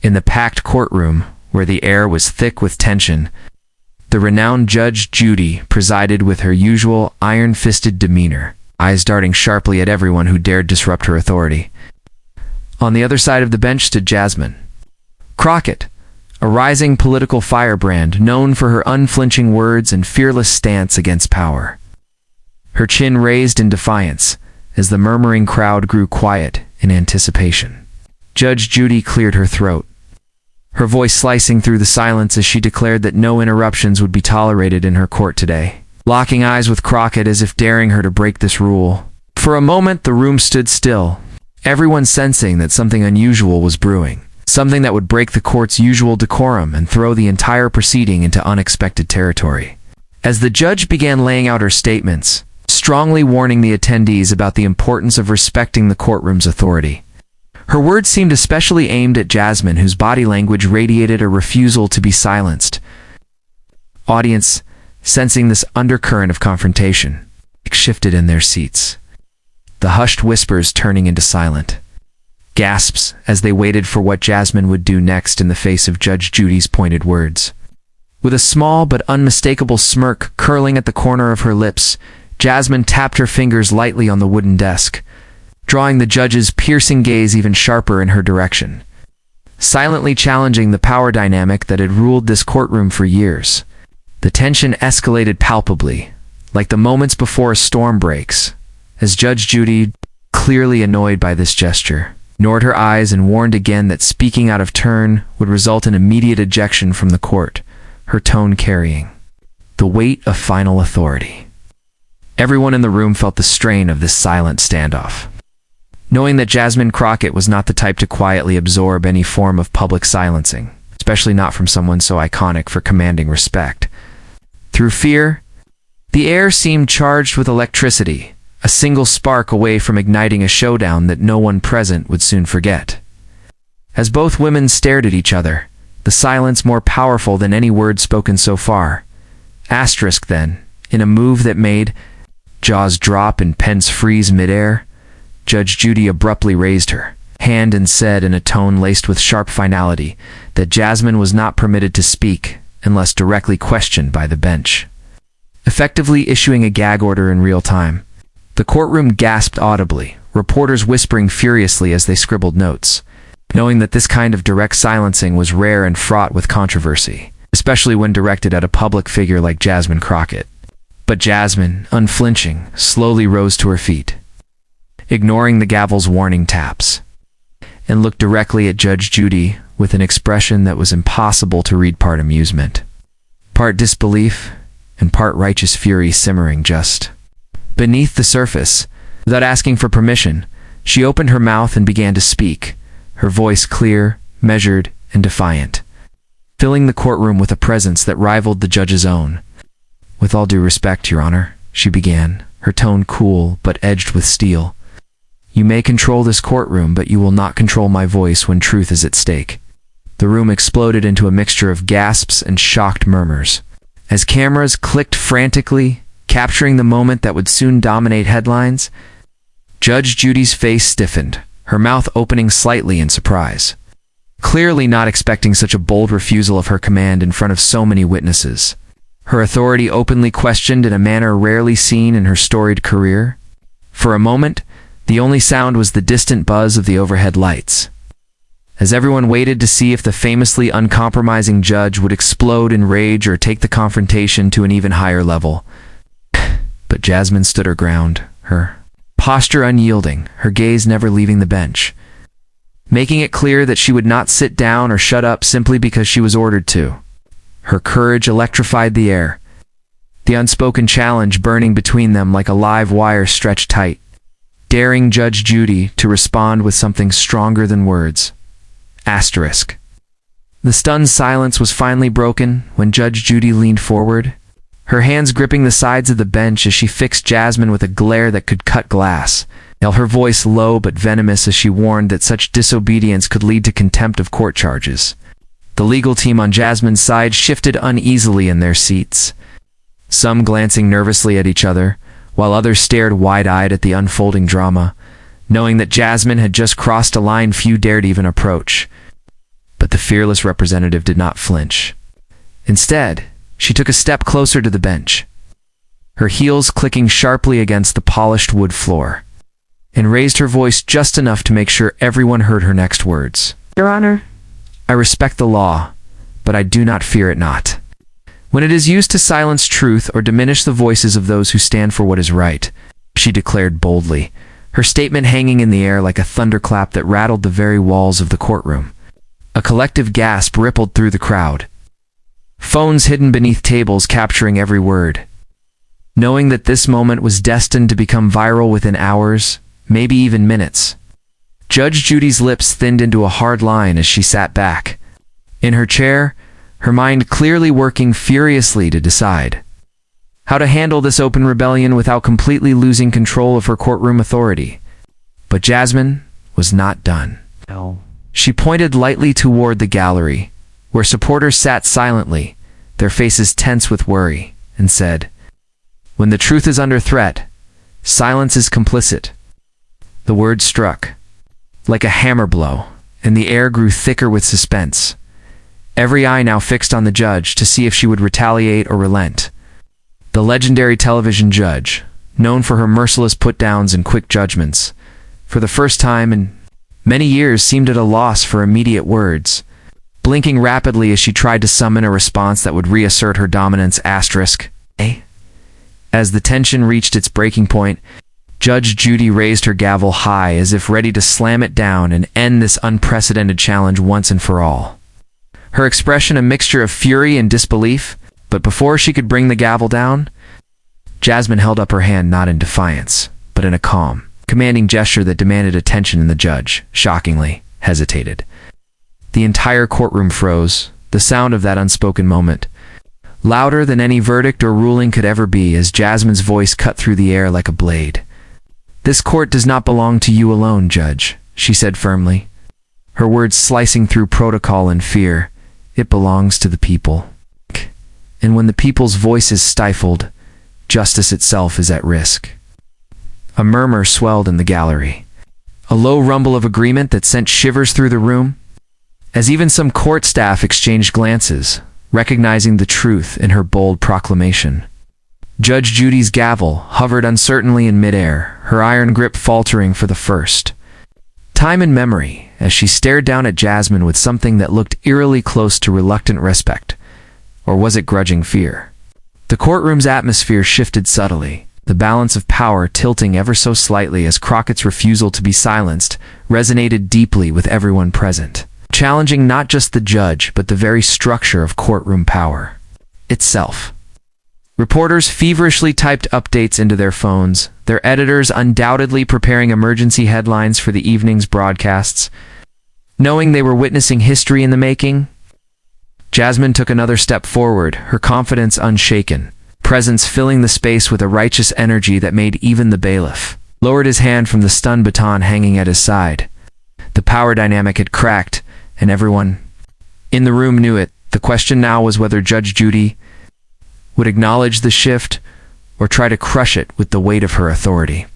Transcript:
In the packed courtroom, where the air was thick with tension, the renowned Judge Judy presided with her usual iron-fisted demeanor, eyes darting sharply at everyone who dared disrupt her authority. On the other side of the bench stood Jasmine Crockett, a rising political firebrand known for her unflinching words and fearless stance against power. Her chin raised in defiance as the murmuring crowd grew quiet in anticipation. Judge Judy cleared her throat, her voice slicing through the silence as she declared that no interruptions would be tolerated in her court today, locking eyes with Crockett as if daring her to break this rule. For a moment, the room stood still, everyone sensing that something unusual was brewing, something that would break the court's usual decorum and throw the entire proceeding into unexpected territory. As the judge began laying out her statements, strongly warning the attendees about the importance of respecting the courtroom's authority, her words seemed especially aimed at Jasmine, whose body language radiated a refusal to be silenced. Audience, sensing this undercurrent of confrontation, shifted in their seats, the hushed whispers turning into silent gasps as they waited for what Jasmine would do next in the face of Judge Judy's pointed words. With a small but unmistakable smirk curling at the corner of her lips, Jasmine tapped her fingers lightly on the wooden desk, drawing the judge's piercing gaze even sharper in her direction, silently challenging the power dynamic that had ruled this courtroom for years. The tension escalated palpably, like the moments before a storm breaks, as Judge Judy, clearly annoyed by this gesture, ignored her eyes and warned again that speaking out of turn would result in immediate ejection from the court, her tone carrying the weight of final authority. Everyone in the room felt the strain of this silent standoff, knowing that Jasmine Crockett was not the type to quietly absorb any form of public silencing, especially not from someone so iconic for commanding respect. Through fear, the air seemed charged with electricity, a single spark away from igniting a showdown that no one present would soon forget. As both women stared at each other, the silence more powerful than any word spoken so far. Asterisk then, in a move that made jaws drop and pens freeze midair, Judge Judy abruptly raised her hand and said in a tone laced with sharp finality that Jasmine was not permitted to speak unless directly questioned by the bench, effectively issuing a gag order in real time. The courtroom gasped audibly, reporters whispering furiously as they scribbled notes, knowing that this kind of direct silencing was rare and fraught with controversy, especially when directed at a public figure like Jasmine Crockett. But Jasmine, unflinching, slowly rose to her feet, ignoring the gavel's warning taps, and looked directly at Judge Judy with an expression that was impossible to read, part amusement, part disbelief, and part righteous fury simmering just beneath the surface. Without asking for permission, she opened her mouth and began to speak, her voice clear, measured, and defiant, filling the courtroom with a presence that rivaled the judge's own. "With all due respect, Your Honor," she began, her tone cool but edged with steel, "you may control this courtroom, but you will not control my voice when truth is at stake." The room exploded into a mixture of gasps and shocked murmurs, as cameras clicked frantically, capturing the moment that would soon dominate headlines. Judge Judy's face stiffened, her mouth opening slightly in surprise, clearly not expecting such a bold refusal of her command in front of so many witnesses, her authority openly questioned in a manner rarely seen in her storied career. For a moment, the only sound was the distant buzz of the overhead lights, as everyone waited to see if the famously uncompromising judge would explode in rage or take the confrontation to an even higher level. But Jasmine stood her ground, her posture unyielding, her gaze never leaving the bench, making it clear that she would not sit down or shut up simply because she was ordered to. Her courage electrified the air, the unspoken challenge burning between them like a live wire stretched tight, daring Judge Judy to respond with something stronger than words. Asterisk. The stunned silence was finally broken when Judge Judy leaned forward, her hands gripping the sides of the bench as she fixed Jasmine with a glare that could cut glass, her voice low but venomous as she warned that such disobedience could lead to contempt of court charges. The legal team on Jasmine's side shifted uneasily in their seats, some glancing nervously at each other, while others stared wide-eyed at the unfolding drama, knowing that Jasmine had just crossed a line few dared even approach. But the fearless representative did not flinch. Instead, she took a step closer to the bench, her heels clicking sharply against the polished wood floor, and raised her voice just enough to make sure everyone heard her next words. Your Honor, I respect the law, but I do not fear it not. When it is used to silence truth or diminish the voices of those who stand for what is right, she declared boldly, her statement hanging in the air like a thunderclap that rattled the very walls of the courtroom. A collective gasp rippled through the crowd, phones hidden beneath tables capturing every word. Knowing that this moment was destined to become viral within hours, maybe even minutes, Judge Judy's lips thinned into a hard line as she sat back in her chair, her mind clearly working furiously to decide how to handle this open rebellion without completely losing control of her courtroom authority. But Jasmine was not done. no. She pointed lightly toward the gallery, where supporters sat silently, their faces tense with worry, and said, "When the truth is under threat, silence is complicit." The word struck like a hammer blow, and the air grew thicker with suspense. Every eye now fixed on the judge to see if she would retaliate or relent. The legendary television judge, known for her merciless put-downs and quick judgments, for the first time in many years seemed at a loss for immediate words, blinking rapidly as she tried to summon a response that would reassert her dominance. As the tension reached its breaking point, Judge Judy raised her gavel high as if ready to slam it down and end this unprecedented challenge once and for all. Her expression a mixture of fury and disbelief, but before she could bring the gavel down, Jasmine held up her hand not in defiance, but in a calm, commanding gesture that demanded attention, and the judge, shockingly, hesitated. The entire courtroom froze, the sound of that unspoken moment, louder than any verdict or ruling could ever be, as Jasmine's voice cut through the air like a blade. "This court does not belong to you alone, Judge," she said firmly, her words slicing through protocol and fear. "It belongs to the people. And when the people's voice is stifled, justice itself is at risk." A murmur swelled in the gallery, a low rumble of agreement that sent shivers through the room, as even some court staff exchanged glances, recognizing the truth in her bold proclamation. Judge Judy's gavel hovered uncertainly in midair, her iron grip faltering for the first time in memory, as she stared down at Jasmine with something that looked eerily close to reluctant respect. Or was it grudging fear? The courtroom's atmosphere shifted subtly, the balance of power tilting ever so slightly as Crockett's refusal to be silenced resonated deeply with everyone present, challenging not just the judge but the very structure of courtroom power itself. Reporters feverishly typed updates into their phones, their editors undoubtedly preparing emergency headlines for the evening's broadcasts. Knowing they were witnessing history in the making, Jasmine took another step forward, her confidence unshaken, presence filling the space with a righteous energy that made even the bailiff lowered his hand from the stun baton hanging at his side. The power dynamic had cracked, and everyone in the room knew it. The question now was whether Judge Judy would acknowledge the shift or try to crush it with the weight of her authority.